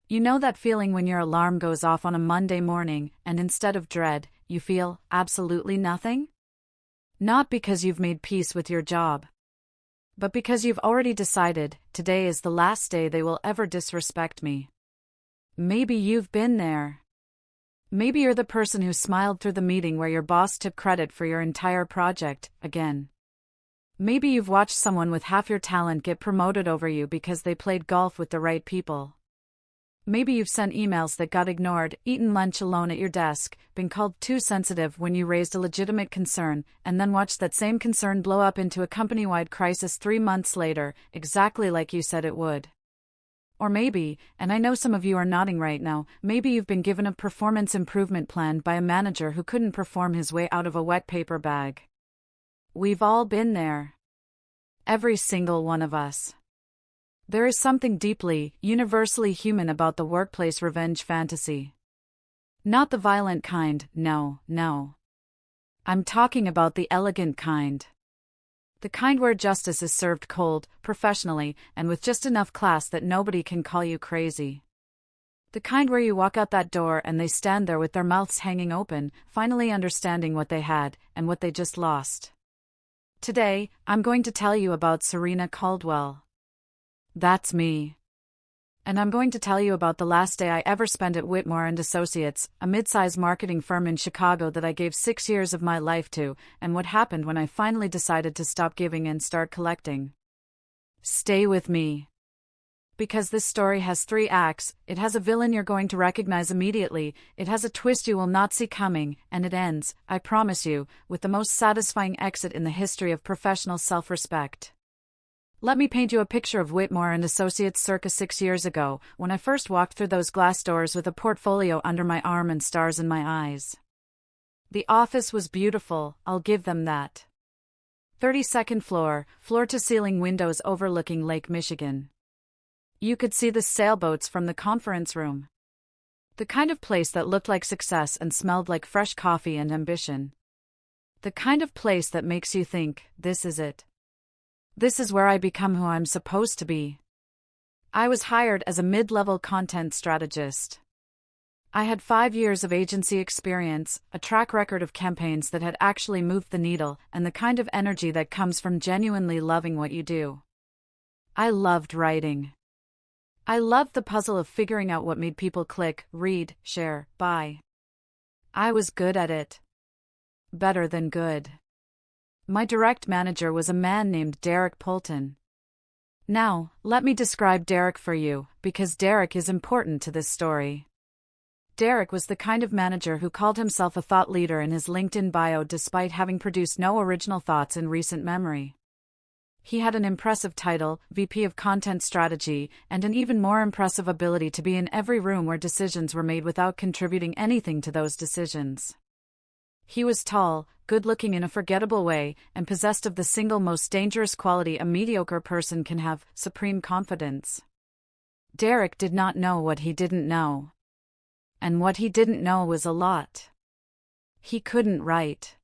You know that feeling when your alarm goes off on a Monday morning, and instead of dread, you feel absolutely nothing? Not because you've made peace with your job, but because you've already decided, today is the last day they will ever disrespect me. Maybe you've been there. Maybe you're the person who smiled through the meeting where your boss took credit for your entire project, again. Maybe you've watched someone with half your talent get promoted over you because they played golf with the right people. Maybe you've sent emails that got ignored, eaten lunch alone at your desk, been called too sensitive when you raised a legitimate concern, and then watched that same concern blow up into a company-wide crisis 3 months later, exactly like you said it would. Or maybe, and I know some of you are nodding right now, maybe you've been given a performance improvement plan by a manager who couldn't perform his way out of a wet paper bag. We've all been there. Every single one of us. There is something deeply, universally human about the workplace revenge fantasy. Not the violent kind, no. I'm talking about the elegant kind. The kind where justice is served cold, professionally, and with just enough class that nobody can call you crazy. The kind where you walk out that door and they stand there with their mouths hanging open, finally understanding what they had, and what they just lost. Today, I'm going to tell you about Serena Caldwell. That's me. And I'm going to tell you about the last day I ever spent at Whitmore and Associates, a mid-size marketing firm in Chicago that I gave 6 years of my life to, and what happened when I finally decided to stop giving and start collecting. Stay with me. Because this story has 3 acts, it has a villain you're going to recognize immediately, it has a twist you will not see coming, and it ends, I promise you, with the most satisfying exit in the history of professional self-respect. Let me paint you a picture of Whitmore and Associates circa 6 years ago, when I first walked through those glass doors with a portfolio under my arm and stars in my eyes. The office was beautiful, I'll give them that. 32nd floor, floor-to-ceiling windows overlooking Lake Michigan. You could see the sailboats from the conference room. The kind of place that looked like success and smelled like fresh coffee and ambition. The kind of place that makes you think, this is it. This is where I become who I'm supposed to be. I was hired as a mid-level content strategist. I had 5 years of agency experience, a track record of campaigns that had actually moved the needle, and the kind of energy that comes from genuinely loving what you do. I loved writing. I loved the puzzle of figuring out what made people click, read, share, buy. I was good at it. Better than good. My direct manager was a man named Derek Poulton. Now, let me describe Derek for you, because Derek is important to this story. Derek was the kind of manager who called himself a thought leader in his LinkedIn bio despite having produced no original thoughts in recent memory. He had an impressive title, VP of Content Strategy, and an even more impressive ability to be in every room where decisions were made without contributing anything to those decisions. He was tall, good-looking in a forgettable way, and possessed of the single most dangerous quality a mediocre person can have, supreme confidence. Derek did not know what he didn't know. And what he didn't know was a lot. He couldn't write.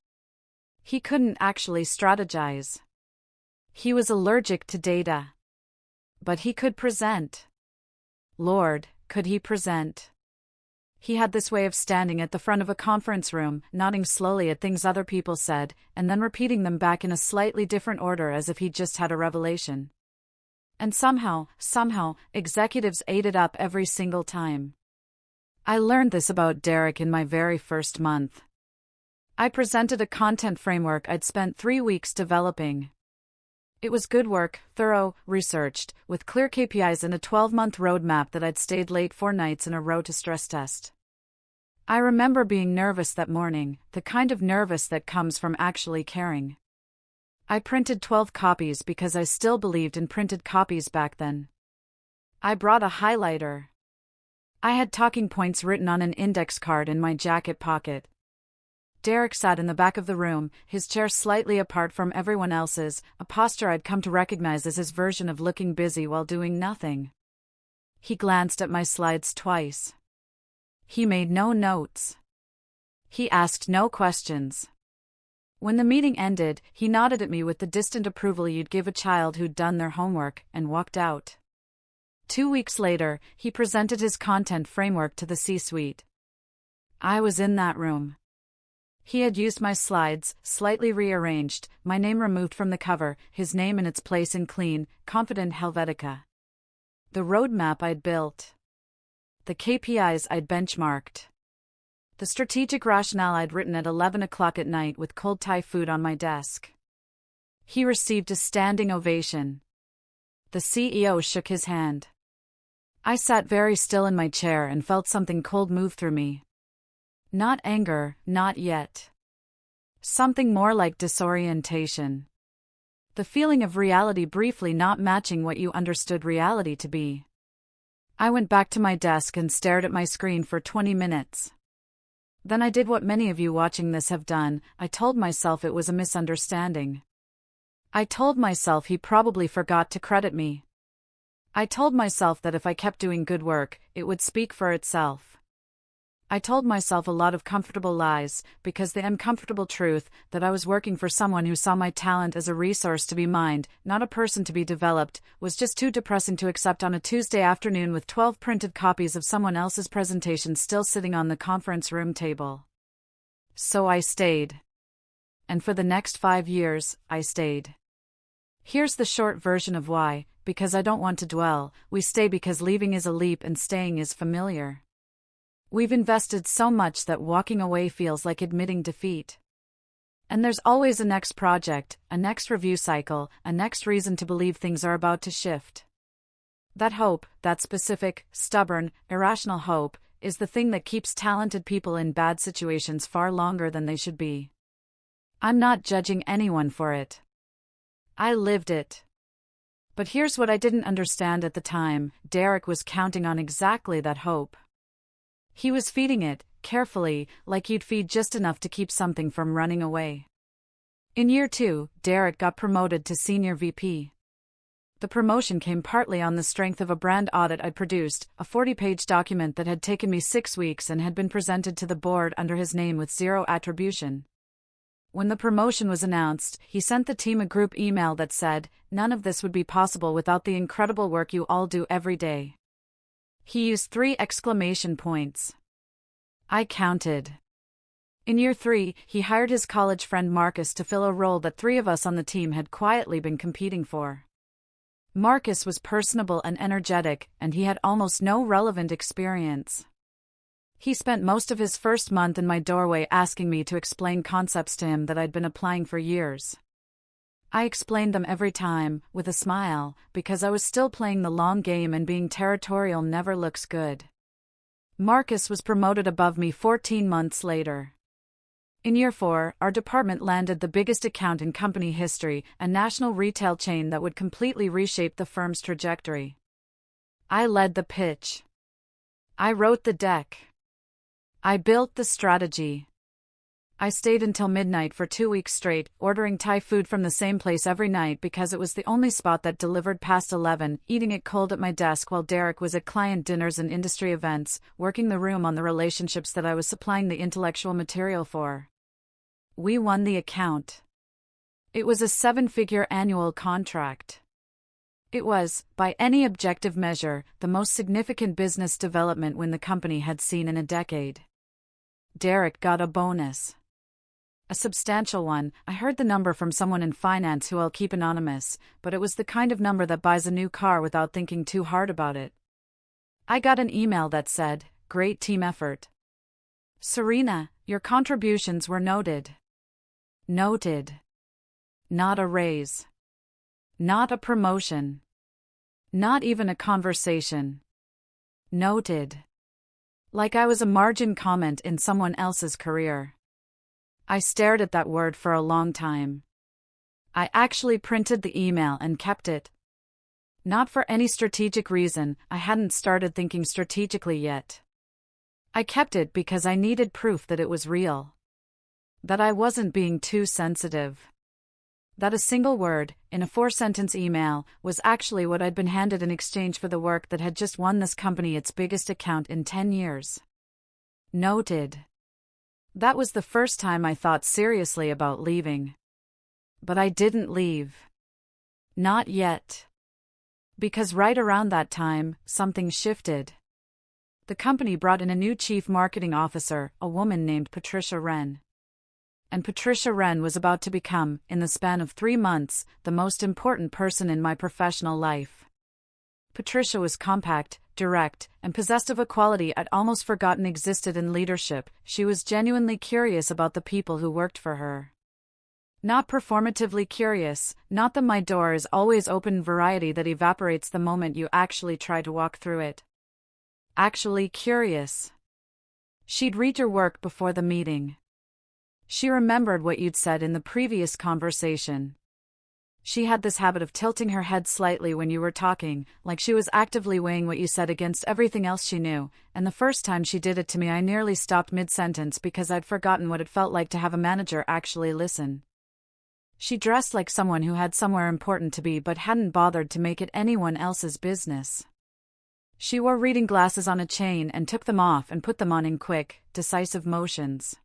He couldn't actually strategize. He was allergic to data. But he could present. Lord, could he present. He had this way of standing at the front of a conference room, nodding slowly at things other people said, and then repeating them back in a slightly different order as if he'd just had a revelation. And somehow, executives ate it up every single time. I learned this about Derek in my very first month. I presented a content framework I'd spent 3 weeks developing. It was good work, thorough, researched, with clear KPIs and a 12-month roadmap that I'd stayed late 4 nights in a row to stress test. I remember being nervous that morning, the kind of nervous that comes from actually caring. I printed 12 copies because I still believed in printed copies back then. I brought a highlighter. I had talking points written on an index card in my jacket pocket. Derek sat in the back of the room, his chair slightly apart from everyone else's, a posture I'd come to recognize as his version of looking busy while doing nothing. He glanced at my slides twice. He made no notes. He asked no questions. When the meeting ended, he nodded at me with the distant approval you'd give a child who'd done their homework, and walked out. 2 weeks later, he presented his content framework to the C-suite. I was in that room. He had used my slides, slightly rearranged, my name removed from the cover, his name in its place in clean, confident Helvetica. The roadmap I'd built. The KPIs I'd benchmarked. The strategic rationale I'd written at 11 o'clock at night with cold Thai food on my desk. He received a standing ovation. The CEO shook his hand. I sat very still in my chair and felt something cold move through me. Not anger, not yet. Something more like disorientation. The feeling of reality briefly not matching what you understood reality to be. I went back to my desk and stared at my screen for 20 minutes. Then I did what many of you watching this have done. I told myself it was a misunderstanding. I told myself he probably forgot to credit me. I told myself that if I kept doing good work, it would speak for itself. I told myself a lot of comfortable lies, because the uncomfortable truth, that I was working for someone who saw my talent as a resource to be mined, not a person to be developed, was just too depressing to accept on a Tuesday afternoon with 12 printed copies of someone else's presentation still sitting on the conference room table. So I stayed. And for the next 5 years, I stayed. Here's the short version of why: because I don't want to dwell. We stay because leaving is a leap and staying is familiar. We've invested so much that walking away feels like admitting defeat. And there's always a next project, a next review cycle, a next reason to believe things are about to shift. That hope, that specific, stubborn, irrational hope, is the thing that keeps talented people in bad situations far longer than they should be. I'm not judging anyone for it. I lived it. But here's what I didn't understand at the time: Derek was counting on exactly that hope. He was feeding it, carefully, like you'd feed just enough to keep something from running away. In year 2, Derek got promoted to Senior VP. The promotion came partly on the strength of a brand audit I'd produced, a 40-page document that had taken me 6 weeks and had been presented to the board under his name with zero attribution. When the promotion was announced, he sent the team a group email that said, "None of this would be possible without the incredible work you all do every day." He used 3 exclamation points. I counted. In year 3, he hired his college friend Marcus to fill a role that 3 of us on the team had quietly been competing for. Marcus was personable and energetic, and he had almost no relevant experience. He spent most of his first month in my doorway asking me to explain concepts to him that I'd been applying for years. I explained them every time, with a smile, because I was still playing the long game and being territorial never looks good. Marcus was promoted above me 14 months later. In year 4, our department landed the biggest account in company history, a national retail chain that would completely reshape the firm's trajectory. I led the pitch. I wrote the deck. I built the strategy. I stayed until midnight for 2 weeks straight, ordering Thai food from the same place every night because it was the only spot that delivered past 11, eating it cold at my desk while Derek was at client dinners and industry events, working the room on the relationships that I was supplying the intellectual material for. We won the account. It was a 7-figure annual contract. It was, by any objective measure, the most significant business development win the company had seen in a decade. Derek got a bonus. A substantial one. I heard the number from someone in finance who I'll keep anonymous, but it was the kind of number that buys a new car without thinking too hard about it. I got an email that said, "Great team effort. Serena, your contributions were noted." Noted. Not a raise. Not a promotion. Not even a conversation. Noted. Like I was a margin comment in someone else's career. I stared at that word for a long time. I actually printed the email and kept it. Not for any strategic reason, I hadn't started thinking strategically yet. I kept it because I needed proof that it was real. That I wasn't being too sensitive. That a single word, in a 4-sentence email, was actually what I'd been handed in exchange for the work that had just won this company its biggest account in 10 years. Noted. That was the first time I thought seriously about leaving. But I didn't leave. Not yet. Because right around that time, something shifted. The company brought in a new chief marketing officer, a woman named Patricia Wren. And Patricia Wren was about to become, in the span of 3 months, the most important person in my professional life. Patricia was compact, direct, and possessed of a quality I'd almost forgotten existed in leadership. She was genuinely curious about the people who worked for her. Not performatively curious, not the "my door is always open" variety that evaporates the moment you actually try to walk through it. Actually curious. She'd read your work before the meeting. She remembered what you'd said in the previous conversation. She had this habit of tilting her head slightly when you were talking, like she was actively weighing what you said against everything else she knew, and the first time she did it to me I nearly stopped mid-sentence because I'd forgotten what it felt like to have a manager actually listen. She dressed like someone who had somewhere important to be but hadn't bothered to make it anyone else's business. She wore reading glasses on a chain and took them off and put them on in quick, decisive motions.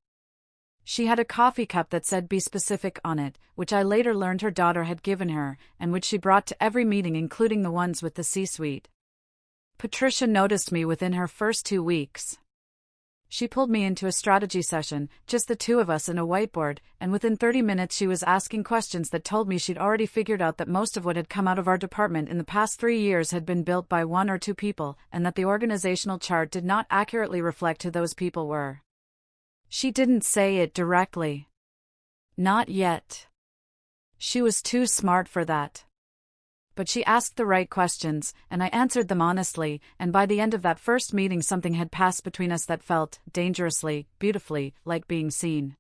She had a coffee cup that said "Be Specific" on it, which I later learned her daughter had given her, and which she brought to every meeting including the ones with the C-suite. Patricia noticed me within her first 2 weeks. She pulled me into a strategy session, just the two of us and a whiteboard, and within 30 minutes she was asking questions that told me she'd already figured out that most of what had come out of our department in the past 3 years had been built by 1 or 2 people, and that the organizational chart did not accurately reflect who those people were. She didn't say it directly. Not yet. She was too smart for that. But she asked the right questions, and I answered them honestly, and by the end of that first meeting something had passed between us that felt, dangerously, beautifully, like being seen.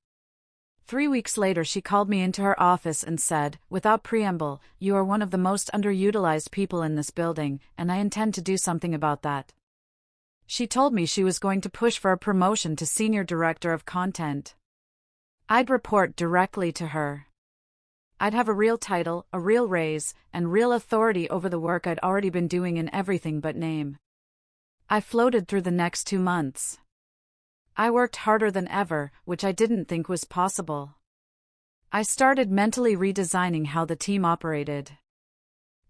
3 weeks later she called me into her office and said, without preamble, "You are one of the most underutilized people in this building, and I intend to do something about that." She told me she was going to push for a promotion to Senior Director of Content. I'd report directly to her. I'd have a real title, a real raise, and real authority over the work I'd already been doing in everything but name. I floated through the next 2 months. I worked harder than ever, which I didn't think was possible. I started mentally redesigning how the team operated.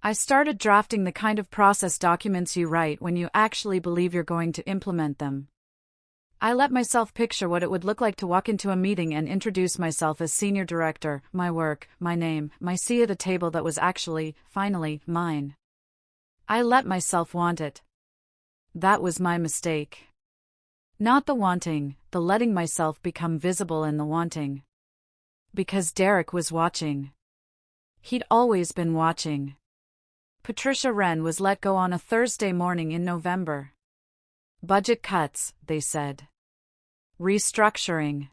I started drafting the kind of process documents you write when you actually believe you're going to implement them. I let myself picture what it would look like to walk into a meeting and introduce myself as senior director, my work, my name, my seat at a table that was actually, finally, mine. I let myself want it. That was my mistake. Not the wanting, the letting myself become visible in the wanting. Because Derek was watching. He'd always been watching. Patricia Wren was let go on a Thursday morning in November. Budget cuts, they said. Restructuring.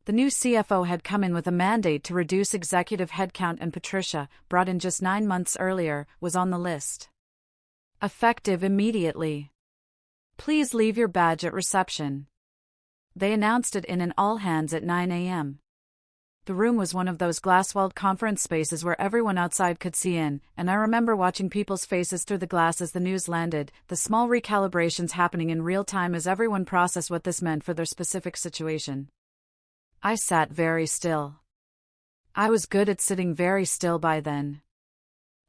The new CFO had come in with a mandate to reduce executive headcount, and Patricia, brought in just 9 months earlier, was on the list. Effective immediately. Please leave your badge at reception. They announced it in an all-hands at 9 a.m. The room was one of those glass-walled conference spaces where everyone outside could see in, and I remember watching people's faces through the glass as the news landed, the small recalibrations happening in real time as everyone processed what this meant for their specific situation. I sat very still. I was good at sitting very still by then.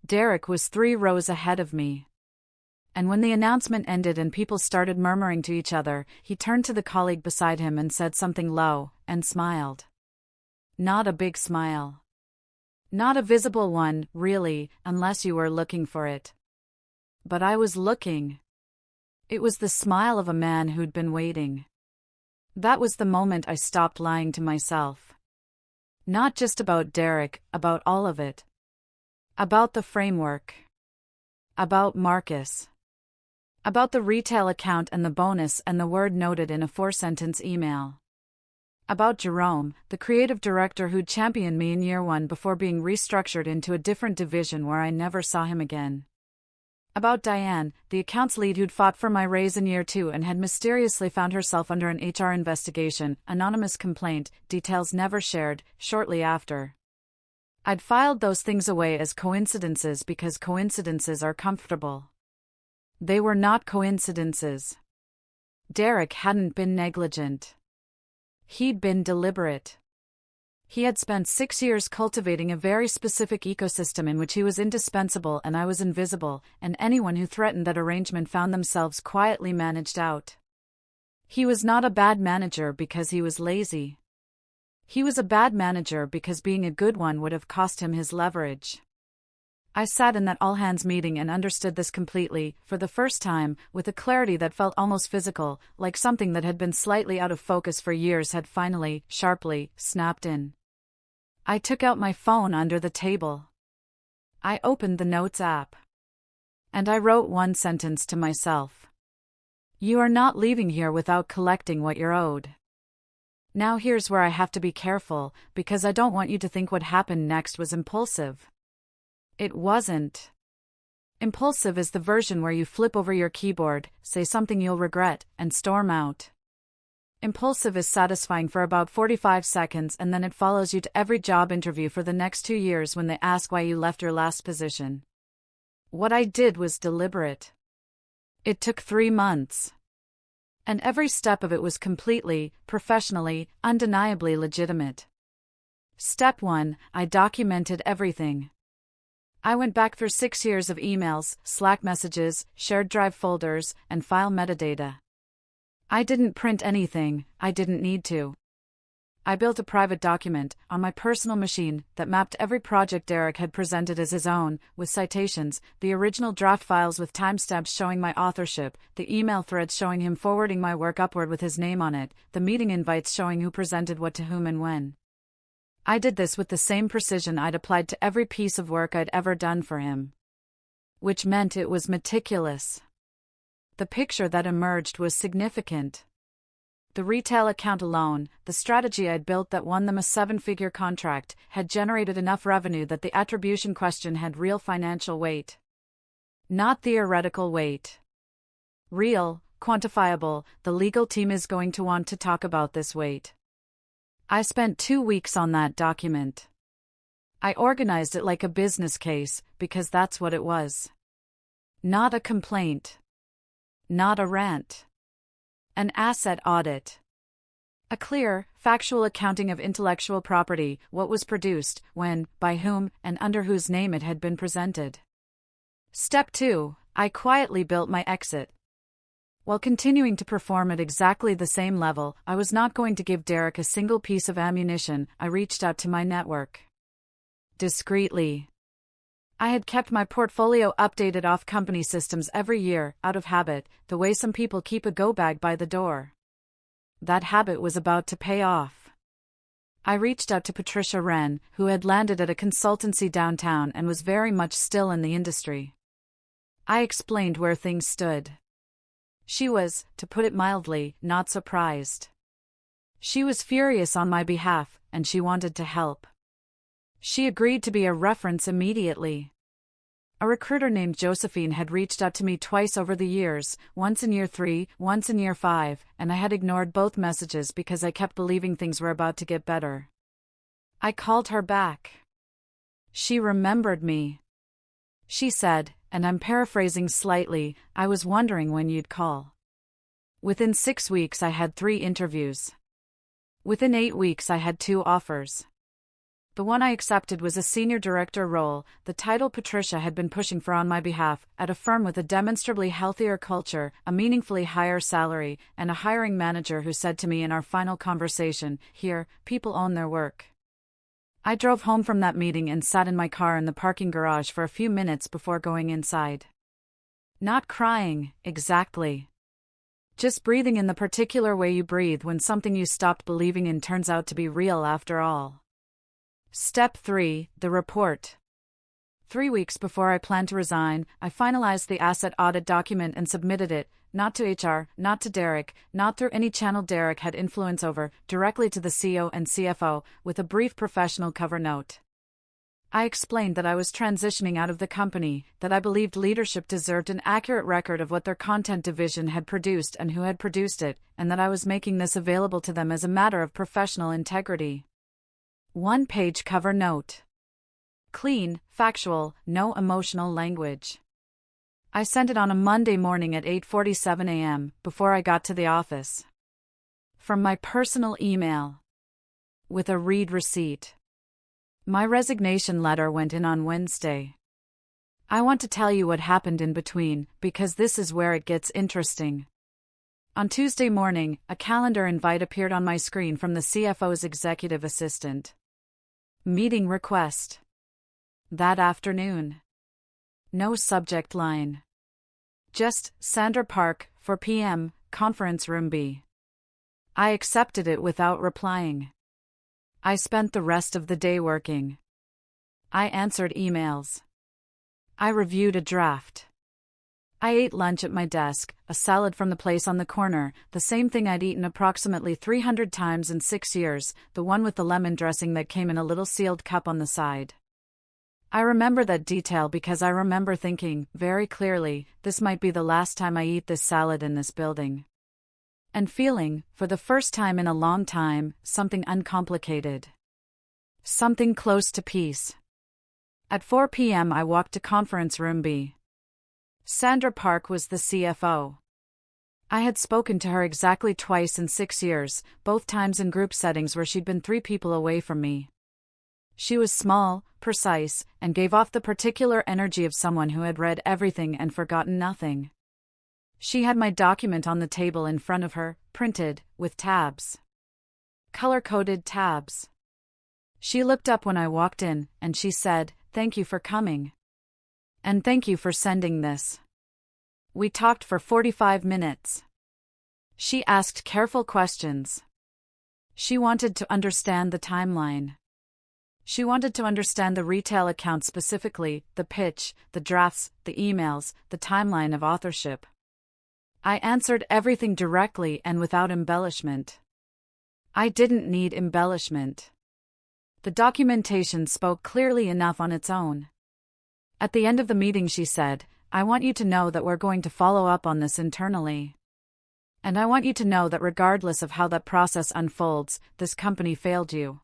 Derek was 3 rows ahead of me. And when the announcement ended and people started murmuring to each other, he turned to the colleague beside him and said something low, and smiled. Not a big smile. Not a visible one, really, unless you were looking for it. But I was looking. It was the smile of a man who'd been waiting. That was the moment I stopped lying to myself. Not just about Derek, about all of it. About the framework. About Marcus. About the retail account and the bonus and the word noted in a 4-sentence email. About Jerome, the creative director who'd championed me in year 1 before being restructured into a different division where I never saw him again. About Diane, the accounts lead who'd fought for my raise in year 2 and had mysteriously found herself under an HR investigation, anonymous complaint, details never shared, shortly after. I'd filed those things away as coincidences because coincidences are comfortable. They were not coincidences. Derek hadn't been negligent. He'd been deliberate. He had spent 6 years cultivating a very specific ecosystem in which he was indispensable and I was invisible, and anyone who threatened that arrangement found themselves quietly managed out. He was not a bad manager because he was lazy. He was a bad manager because being a good one would have cost him his leverage. I sat in that all-hands meeting and understood this completely, for the first time, with a clarity that felt almost physical, like something that had been slightly out of focus for years had finally, sharply, snapped in. I took out my phone under the table. I opened the Notes app. And I wrote one sentence to myself. You are not leaving here without collecting what you're owed. Now here's where I have to be careful, because I don't want you to think what happened next was impulsive. It wasn't. Impulsive is the version where you flip over your keyboard, say something you'll regret, and storm out. Impulsive is satisfying for about 45 seconds and then it follows you to every job interview for the next 2 years when they ask why you left your last position. What I did was deliberate. It took 3 months. And every step of it was completely, professionally, undeniably legitimate. Step 1, I documented everything. I went back through 6 years of emails, Slack messages, shared drive folders, and file metadata. I didn't print anything, I didn't need to. I built a private document, on my personal machine, that mapped every project Derek had presented as his own, with citations, the original draft files with timestamps showing my authorship, the email threads showing him forwarding my work upward with his name on it, the meeting invites showing who presented what to whom and when. I did this with the same precision I'd applied to every piece of work I'd ever done for him. Which meant it was meticulous. The picture that emerged was significant. The retail account alone, the strategy I'd built that won them a 7-figure contract, had generated enough revenue that the attribution question had real financial weight. Not theoretical weight. Real, quantifiable, the legal team is going to want to talk about this weight. I spent 2 weeks on that document. I organized it like a business case, because that's what it was. Not a complaint. Not a rant. An asset audit. A clear, factual accounting of intellectual property, what was produced, when, by whom, and under whose name it had been presented. Step 2, I quietly built my exit. While continuing to perform at exactly the same level, I was not going to give Derek a single piece of ammunition. I reached out to my network. Discreetly. I had kept my portfolio updated off company systems every year, out of habit, the way some people keep a go bag by the door. That habit was about to pay off. I reached out to Patricia Wren, who had landed at a consultancy downtown and was very much still in the industry. I explained where things stood. She was, to put it mildly, not surprised. She was furious on my behalf, and she wanted to help. She agreed to be a reference immediately. A recruiter named Josephine had reached out to me twice over the years, once in year 3, once in year 5, and I had ignored both messages because I kept believing things were about to get better. I called her back. She remembered me. She said, and I'm paraphrasing slightly, I was wondering when you'd call. Within 6 weeks I had 3 interviews. Within 8 weeks I had 2 offers. The one I accepted was a senior director role, the title Patricia had been pushing for on my behalf, at a firm with a demonstrably healthier culture, a meaningfully higher salary, and a hiring manager who said to me in our final conversation, "Here, people own their work." I drove home from that meeting and sat in my car in the parking garage for a few minutes before going inside. Not crying, exactly. Just breathing in the particular way you breathe when something you stopped believing in turns out to be real after all. Step 3, the report. 3 weeks before I planned to resign, I finalized the asset audit document and submitted it, not to HR, not to Derek, not through any channel Derek had influence over, directly to the CEO and CFO, with a brief professional cover note. I explained that I was transitioning out of the company, that I believed leadership deserved an accurate record of what their content division had produced and who had produced it, and that I was making this available to them as a matter of professional integrity. 1-page cover note. Clean, factual, no emotional language. I sent it on a Monday morning at 8:47 a.m., before I got to the office. From my personal email. with a read receipt. My resignation letter went in on Wednesday. I want to tell you what happened in between, because this is where it gets interesting. On Tuesday morning, a calendar invite appeared on my screen from the CFO's executive assistant. Meeting request. That afternoon. No subject line. Just, Sandra Park, 4 p.m., conference room B. I accepted it without replying. I spent the rest of the day working. I answered emails. I reviewed a draft. I ate lunch at my desk, a salad from the place on the corner, the same thing I'd eaten approximately 300 times in 6 years, the one with the lemon dressing that came in a little sealed cup on the side. I remember that detail because I remember thinking, very clearly, this might be the last time I eat this salad in this building. And feeling, for the first time in a long time, something uncomplicated. Something close to peace. At 4 p.m. I walked to conference room B. Sandra Park was the CFO. I had spoken to her exactly twice in 6 years, both times in group settings where she'd been 3 people away from me. She was small, precise, and gave off the particular energy of someone who had read everything and forgotten nothing. She had my document on the table in front of her, printed, with tabs. Color-coded tabs. She looked up when I walked in, and she said, "Thank you for coming. And thank you for sending this." We talked for 45 minutes. She asked careful questions. She wanted to understand the timeline. She wanted to understand the retail account specifically, the pitch, the drafts, the emails, the timeline of authorship. I answered everything directly and without embellishment. I didn't need embellishment. The documentation spoke clearly enough on its own. At the end of the meeting she said, "I want you to know that we're going to follow up on this internally. And I want you to know that regardless of how that process unfolds, this company failed you.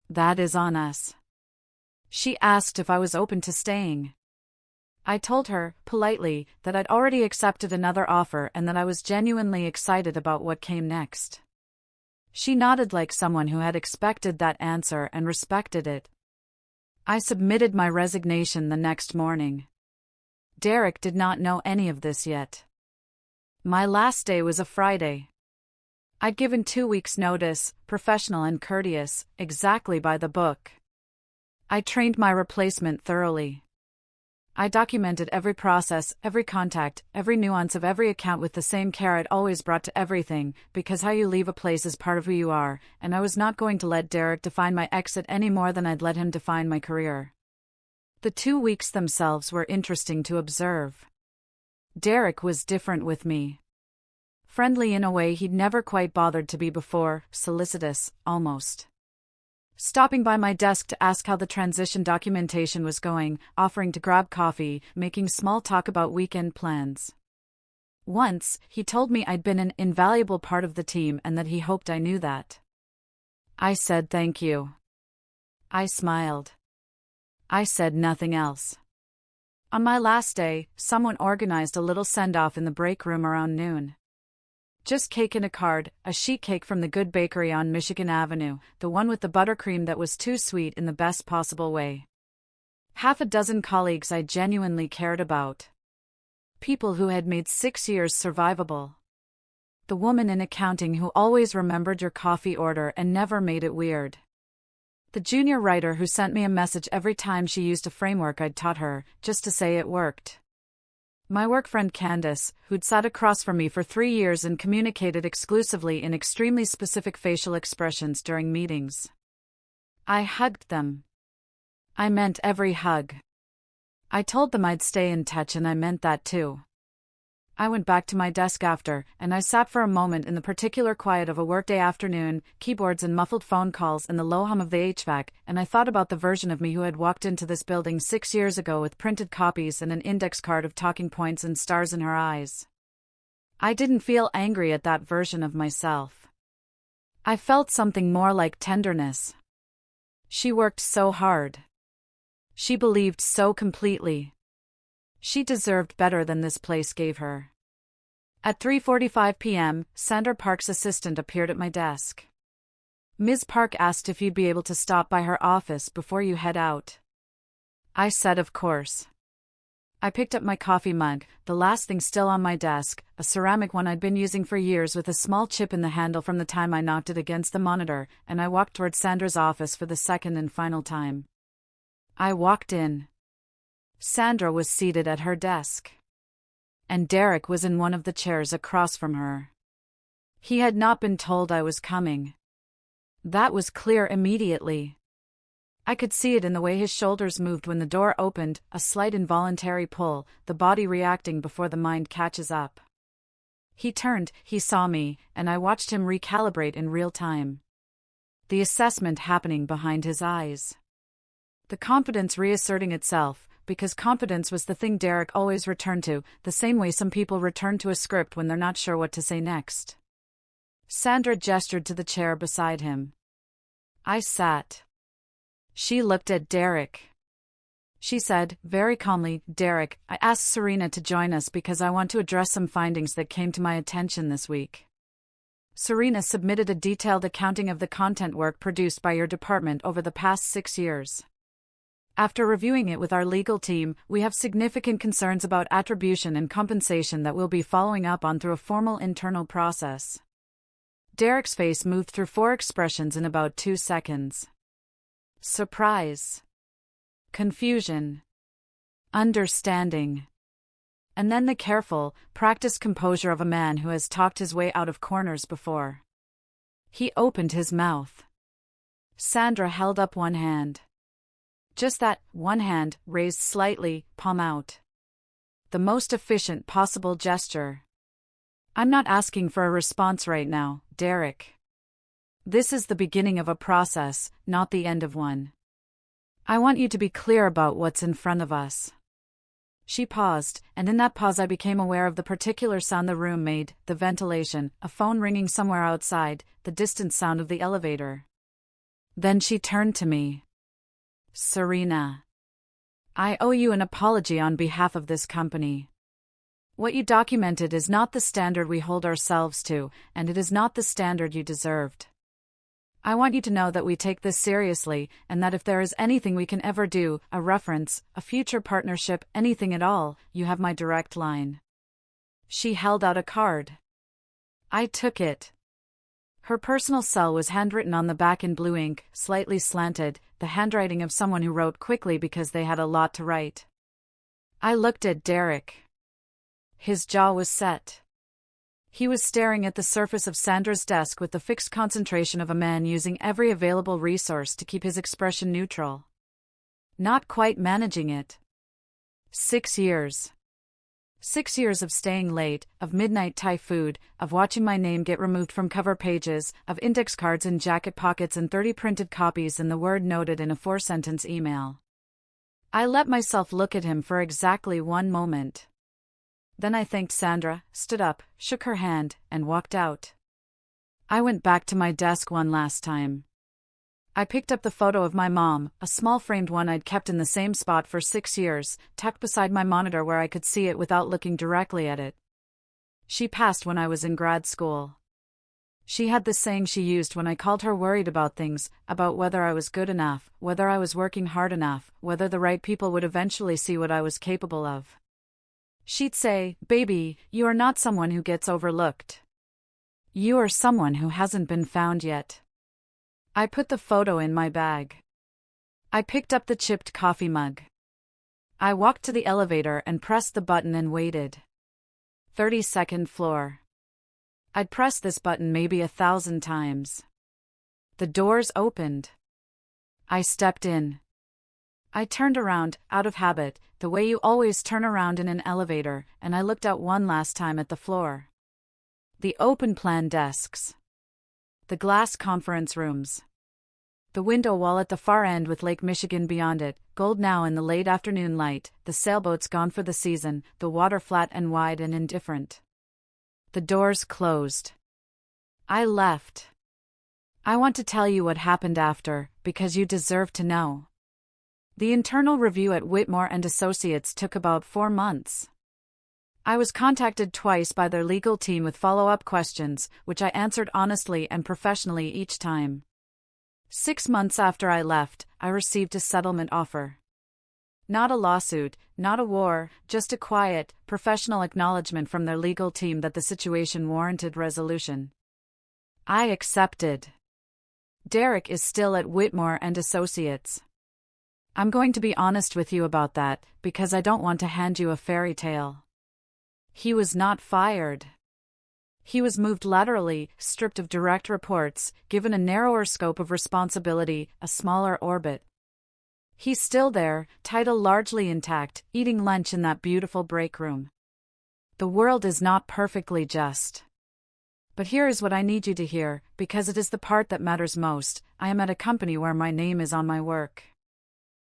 That is on us." She asked if I was open to staying. I told her, politely, that I'd already accepted another offer and that I was genuinely excited about what came next. She nodded like someone who had expected that answer and respected it. I submitted my resignation the next morning. Derek did not know any of this yet. My last day was a Friday. I'd given 2 weeks' notice, professional and courteous, exactly by the book. I trained my replacement thoroughly. I documented every process, every contact, every nuance of every account with the same care I'd always brought to everything, because how you leave a place is part of who you are, and I was not going to let Derek define my exit any more than I'd let him define my career. The 2 weeks themselves were interesting to observe. Derek was different with me. Friendly in a way he'd never quite bothered to be before, solicitous, almost. Stopping by my desk to ask how the transition documentation was going, offering to grab coffee, making small talk about weekend plans. Once, he told me I'd been an invaluable part of the team and that he hoped I knew that. I said thank you. I smiled. I said nothing else. On my last day, someone organized a little send-off in the break room around noon. Just cake and a card, a sheet cake from the good bakery on Michigan Avenue, the one with the buttercream that was too sweet in the best possible way. Half a dozen colleagues I genuinely cared about. People who had made 6 years survivable. The woman in accounting who always remembered your coffee order and never made it weird. The junior writer who sent me a message every time she used a framework I'd taught her, just to say it worked. My work friend Candace, who'd sat across from me for 3 years and communicated exclusively in extremely specific facial expressions during meetings. I hugged them. I meant every hug. I told them I'd stay in touch and I meant that too. I went back to my desk after, and I sat for a moment in the particular quiet of a workday afternoon, keyboards and muffled phone calls and the low hum of the HVAC, and I thought about the version of me who had walked into this building 6 years ago with printed copies and an index card of talking points and stars in her eyes. I didn't feel angry at that version of myself. I felt something more like tenderness. She worked so hard. She believed so completely. She deserved better than this place gave her. At 3:45 p.m., Sandra Park's assistant appeared at my desk. Ms. Park asked if you'd be able to stop by her office before you head out. I said of course. I picked up my coffee mug, the last thing still on my desk, a ceramic one I'd been using for years with a small chip in the handle from the time I knocked it against the monitor, and I walked toward Sandra's office for the second and final time. I walked in. Sandra was seated at her desk. And Derek was in one of the chairs across from her. He had not been told I was coming. That was clear immediately. I could see it in the way his shoulders moved when the door opened, a slight involuntary pull, the body reacting before the mind catches up. He turned, he saw me, and I watched him recalibrate in real time. The assessment happening behind his eyes. The confidence reasserting itself, because confidence was the thing Derek always returned to, the same way some people return to a script when they're not sure what to say next. Sandra gestured to the chair beside him. I sat. She looked at Derek. She said, very calmly, Derek, I asked Serena to join us because I want to address some findings that came to my attention this week. Serena submitted a detailed accounting of the content work produced by your department over the past 6 years. After reviewing it with our legal team, we have significant concerns about attribution and compensation that we'll be following up on through a formal internal process. Derek's face moved through 4 expressions in about 2 seconds. Surprise. Confusion. Understanding. And then the careful, practiced composure of a man who has talked his way out of corners before. He opened his mouth. Sandra held up one hand. Just that, one hand, raised slightly, palm out. The most efficient possible gesture. I'm not asking for a response right now, Derek. This is the beginning of a process, not the end of one. I want you to be clear about what's in front of us. She paused, and in that pause I became aware of the particular sound the room made, the ventilation, a phone ringing somewhere outside, the distant sound of the elevator. Then she turned to me. Serena. I owe you an apology on behalf of this company. What you documented is not the standard we hold ourselves to, and it is not the standard you deserved. I want you to know that we take this seriously, and that if there is anything we can ever do, a reference, a future partnership, anything at all, you have my direct line. She held out a card. I took it. Her personal cell was handwritten on the back in blue ink, slightly slanted, the handwriting of someone who wrote quickly because they had a lot to write. I looked at Derek. His jaw was set. He was staring at the surface of Sandra's desk with the fixed concentration of a man using every available resource to keep his expression neutral. Not quite managing it. 6 years. 6 years of staying late, of midnight Thai food, of watching my name get removed from cover pages, of index cards in jacket pockets and 30 printed copies and the word noted in a 4-sentence email. I let myself look at him for exactly 1 moment. Then I thanked Sandra, stood up, shook her hand, and walked out. I went back to my desk one last time. I picked up the photo of my mom, a small framed one I'd kept in the same spot for 6 years, tucked beside my monitor where I could see it without looking directly at it. She passed when I was in grad school. She had the saying she used when I called her worried about things, about whether I was good enough, whether I was working hard enough, whether the right people would eventually see what I was capable of. She'd say, "Baby, you are not someone who gets overlooked. You are someone who hasn't been found yet." I put the photo in my bag. I picked up the chipped coffee mug. I walked to the elevator and pressed the button and waited. 32nd floor. I'd pressed this button maybe 1,000 times. The doors opened. I stepped in. I turned around, out of habit, the way you always turn around in an elevator, and I looked out one last time at the floor. The open-plan desks. The glass conference rooms. The window wall at the far end with Lake Michigan beyond it, gold now in the late afternoon light, the sailboats gone for the season, the water flat and wide and indifferent. The doors closed. I left. I want to tell you what happened after, because you deserve to know. The internal review at Whitmore and Associates took about 4 months. I was contacted twice by their legal team with follow-up questions, which I answered honestly and professionally each time. 6 months after I left, I received a settlement offer. Not a lawsuit, not a war, just a quiet, professional acknowledgement from their legal team that the situation warranted resolution. I accepted. Derek is still at Whitmore and Associates. I'm going to be honest with you about that, because I don't want to hand you a fairy tale. He was not fired. He was moved laterally, stripped of direct reports, given a narrower scope of responsibility, a smaller orbit. He's still there, title largely intact, eating lunch in that beautiful break room. The world is not perfectly just. But here is what I need you to hear, because it is the part that matters most. I am at a company where my name is on my work.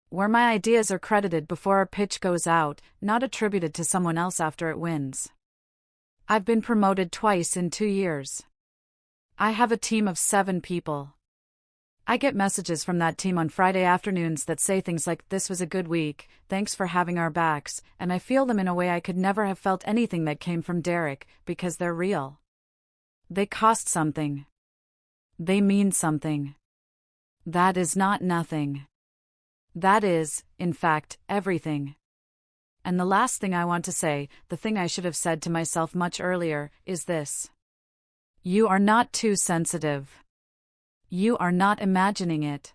Where my ideas are credited before a pitch goes out, not attributed to someone else after it wins. I've been promoted twice in 2 years. I have a team of 7 people. I get messages from that team on Friday afternoons that say things like, "This was a good week, thanks for having our backs," and I feel them in a way I could never have felt anything that came from Derek, because they're real. They cost something. They mean something. That is not nothing. That is, in fact, everything. And the last thing I want to say, the thing I should have said to myself much earlier, is this. You are not too sensitive. You are not imagining it.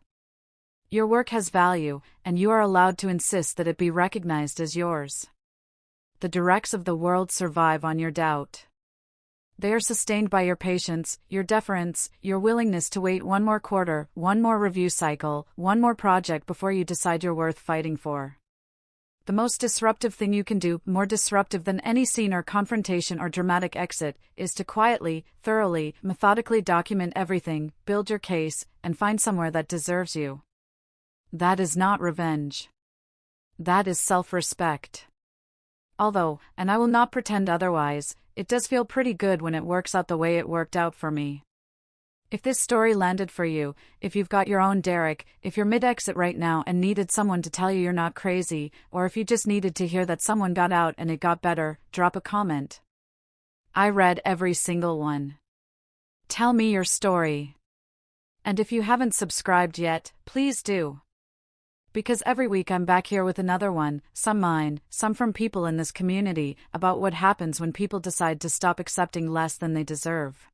Your work has value, and you are allowed to insist that it be recognized as yours. The directs of the world survive on your doubt. They are sustained by your patience, your deference, your willingness to wait one more quarter, one more review cycle, one more project before you decide you're worth fighting for. The most disruptive thing you can do, more disruptive than any scene or confrontation or dramatic exit, is to quietly, thoroughly, methodically document everything, build your case, and find somewhere that deserves you. That is not revenge. That is self-respect. Although, and I will not pretend otherwise, it does feel pretty good when it works out the way it worked out for me. If this story landed for you, if you've got your own Derek, if you're mid-exit right now and needed someone to tell you you're not crazy, or if you just needed to hear that someone got out and it got better, drop a comment. I read every single one. Tell me your story. And if you haven't subscribed yet, please do. Because every week I'm back here with another one, some mine, some from people in this community, about what happens when people decide to stop accepting less than they deserve.